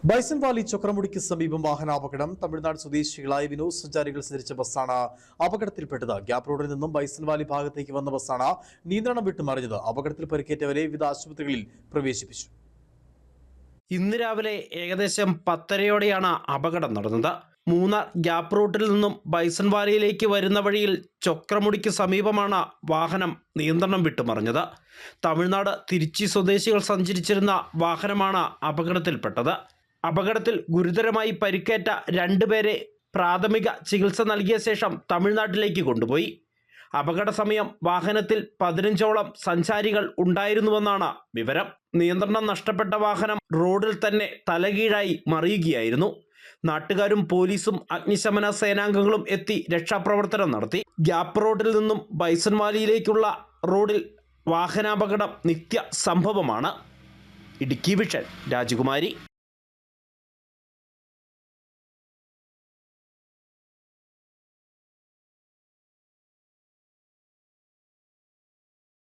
Bison Valley ചക്രമുടിക്ക് സമീപം വാഹനാപകടം. തമിഴ്നാട് സ്വദേശികളായ വിനോദസഞ്ചാരികൾ സഞ്ചരിച്ച ബസ്സാണ് അപകടത്തിൽപ്പെട്ടത്. ഗ്യാപ് റോഡിൽ നിന്നും ബൈസൺ വാലി ഭാഗത്തേക്ക് വന്ന ബസ്സാണ് നിയന്ത്രണം വിട്ട് മറിഞ്ഞത്. അപകടത്തിൽ പരിക്കേറ്റവരെ വിവിധ ആശുപത്രികളിൽ പ്രവേശിപ്പിച്ചു. ഇന്ന് രാവിലെ ഏകദേശം 10:30യോടെയാണ് അപകടം നടന്നത്. മൂന്നാർ ഗ്യാപ് റൂട്ടിൽ നിന്നും ബൈസൺ വാലിയിലേക്ക് വരുന്ന വഴിയിൽ ചക്രമുടിക്ക് സമീപമാണ് വാഹനം നിയന്ത്രണം വിട്ടുമറിഞ്ഞത്. തമിഴ്നാട് തിരുച്ചി സ്വദേശികൾ സഞ്ചരിച്ചിരുന്ന വാഹനമാണ് അപകടത്തിൽപ്പെട്ടത്. അപകടത്തിൽ ഗുരുതരമായി പരിക്കേറ്റ 2 പേരെ പ്രാഥമിക ചികിത്സ നൽകിയ ശേഷം തമിഴ്നാട്ടിലേക്ക് കൊണ്ടുപോയി. അപകട സമയം വാഹനത്തിൽ 15ഓളം സഞ്ചാരികൾ ഉണ്ടായിരുന്നുവെന്നാണ് വിവരം. നിയന്ത്രണം നഷ്ടപ്പെട്ട വാഹനം റോഡിൽ തന്നെ തലകീഴായി മറിയുകയായിരുന്നു. നാട്ടുകാരും പോലീസും അഗ്നിശമന സേനാംഗങ്ങളും എത്തി രക്ഷാപ്രവർത്തനം നടത്തി. ഗ്യാപ് റോഡിൽ നിന്നും ബൈസൺ വാലിയിലേക്കുള്ള റോഡിൽ വാഹനാപകടം നിത്യ സംഭവമാണ്. ഇടുക്കി വിഷൻ, രാജകുമാരി.